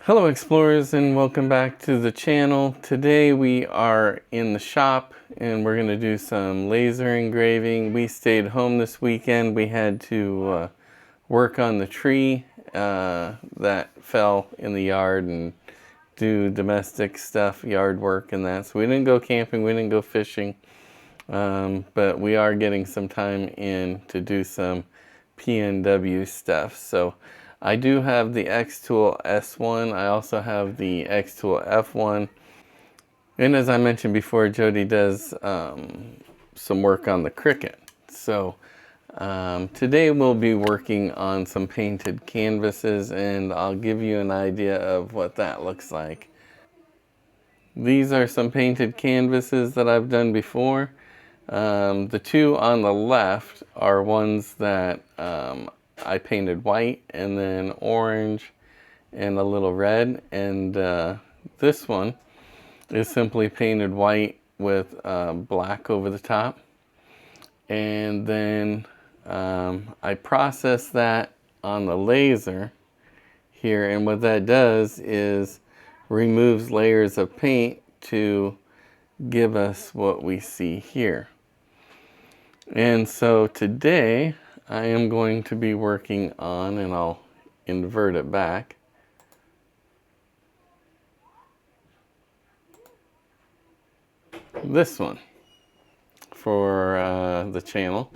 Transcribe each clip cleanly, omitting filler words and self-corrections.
Hello explorers, and welcome back to the channel. Today we are in the shop and we're going to do some laser engraving. We stayed home this weekend. We had to work on the tree that fell in the yard and do domestic stuff, yard work and that. So we didn't go camping, we didn't go fishing, but we are getting some time in to do some PNW stuff. So I do have the XTool S1. I also have the XTool F1. And as I mentioned before, Jody does some work on the Cricut. So today we'll be working on some painted canvases, and I'll give you an idea of what that looks like. These are some painted canvases that I've done before. The two on the left are ones that I painted white and then orange and a little red, and this one is simply painted white with black over the top. And then I process that on the laser here, and what that does is removes layers of paint to give us what we see here. And so today I am going to be working on, and I'll invert it back, this one for the channel.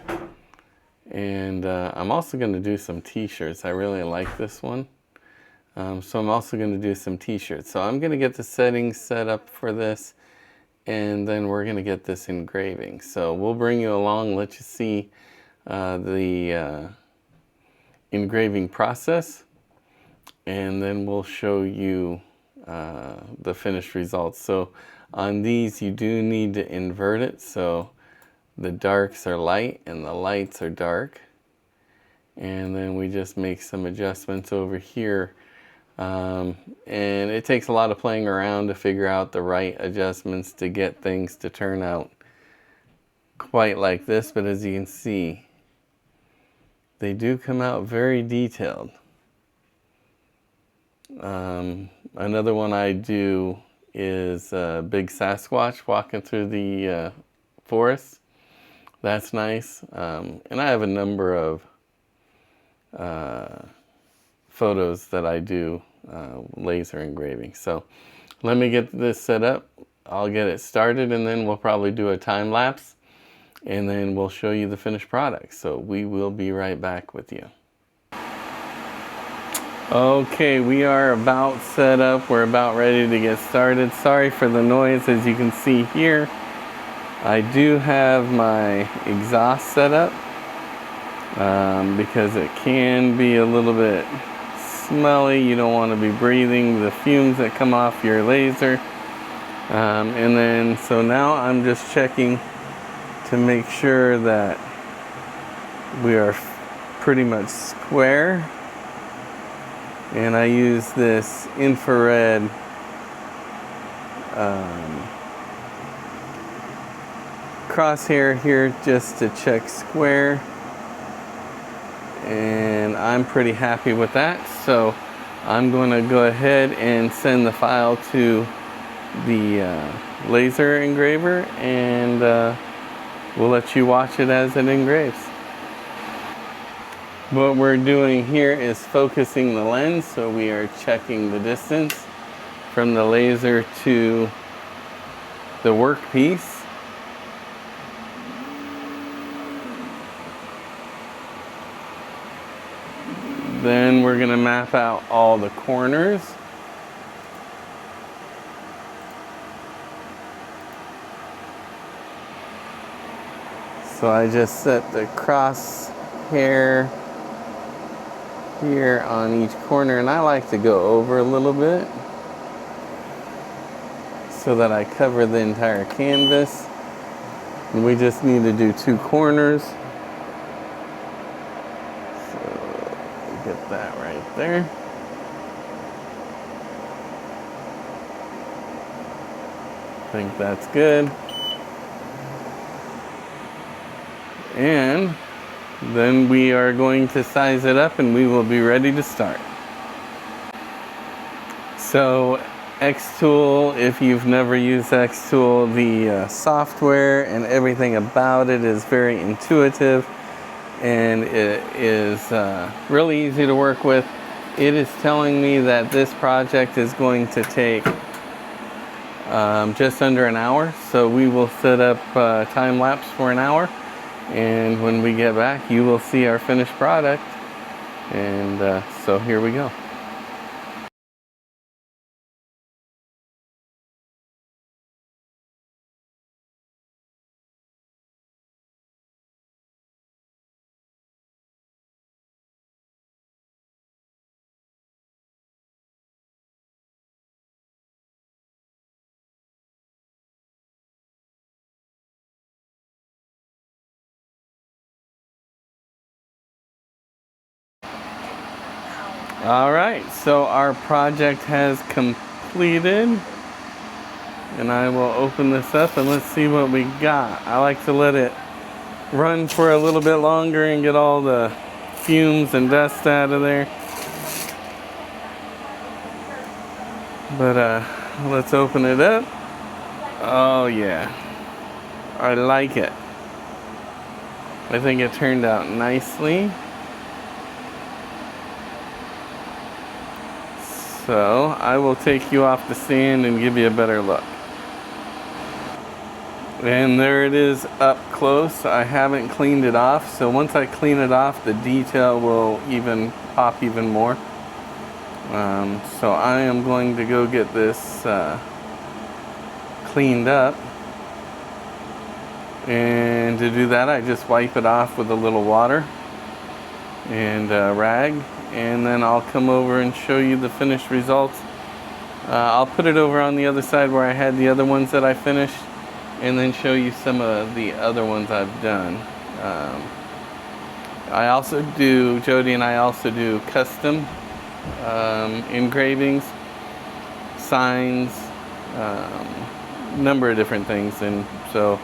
And I'm also going to do some t-shirts. I really like this one. So I'm also going to do some t-shirts. So I'm going to get the settings set up for this, and then we're going to get this engraving. So we'll bring you along, let you see the engraving process, and then we'll show you the finished results. So on these you do need to invert it, so the darks are light and the lights are dark, and then we just make some adjustments over here, and it takes a lot of playing around to figure out the right adjustments to get things to turn out quite like this. But as you can see, they do come out very detailed. Another one I do is a big Sasquatch walking through the forest. That's nice. And I have a number of photos that I do laser engraving. So let me get this set up. I'll get it started, and then we'll probably do a time lapse, and then we'll show you the finished product. So we will be right back with you. Okay, we are about set up. We're about ready to get started. Sorry for the noise. As you can see here, I do have my exhaust set up because it can be a little bit smelly. You don't want to be breathing the fumes that come off your laser. And then, so now I'm just checking to make sure that we are pretty much square. And I use this infrared crosshair here just to check square, and I'm pretty happy with that. So I'm going to go ahead and send the file to the laser engraver, and we'll let you watch it as it engraves. What we're doing here is focusing the lens, so we are checking the distance from the laser to the workpiece. Then we're going to map out all the corners. So I just set the crosshair here on each corner, and I like to go over a little bit so that I cover the entire canvas. And we just need to do two corners. So get that right there. I think that's good. And then we are going to size it up, and we will be ready to start. So XTool, if you've never used XTool, the software and everything about it is very intuitive, and it is really easy to work with. It is telling me that this project is going to take just under an hour, so we will set up time lapse for an hour, and when we get back you will see our finished product. And so here we go. All right, so our project has completed, and I will open this up and let's see what we got. I like to let it run for a little bit longer and get all the fumes and dust out of there. But let's open it up. Oh yeah, I like it. I think it turned out nicely. So I will take you off the stand and give you a better look. And there it is up close. I haven't cleaned it off, so once I clean it off, the detail will even pop even more. So I am going to go get this cleaned up. And to do that, I just wipe it off with a little water and a rag. And then I'll come over and show you the finished results. I'll put it over on the other side where I had the other ones that I finished, and then show you some of the other ones I've done. I also do, Jody and I also do custom engravings, signs, number of different things. And so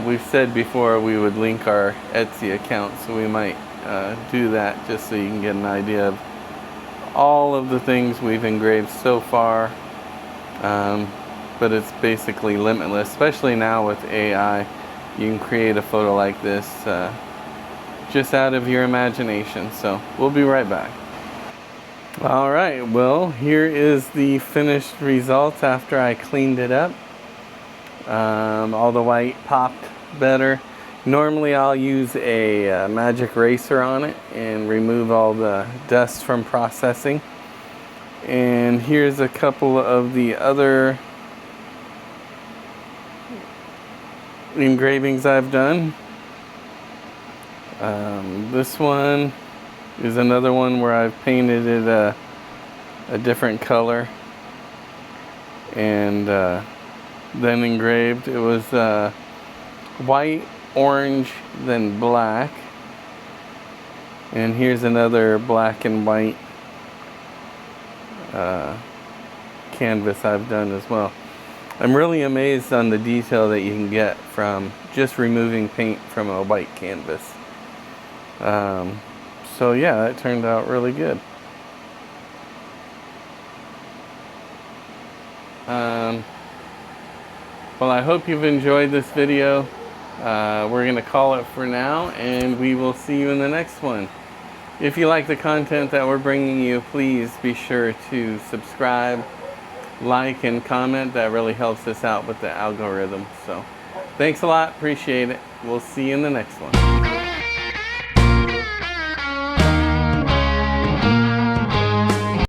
we've said before we would link our Etsy account, so we might do that just so you can get an idea of all of the things we've engraved so far. But it's basically limitless, especially now with AI. You can create a photo like this just out of your imagination. So we'll be right back. All right, well, here is the finished result after I cleaned it up. All the white popped better. Normally I'll use a magic eraser on it and remove all the dust from processing. And here's a couple of the other engravings I've done. This one is another one where I've painted it a different color and then engraved. It was white, orange, then black. And here's another black and white canvas I've done as well. I'm really amazed on the detail that you can get from just removing paint from a white canvas. So yeah, that turned out really good. Well, I hope you've enjoyed this video. We're going to call it for now, and we will see you in the next one. If you like the content that we're bringing you, please be sure to subscribe, like, and comment. That really helps us out with the algorithm. So thanks a lot. Appreciate it. We'll see you in the next one.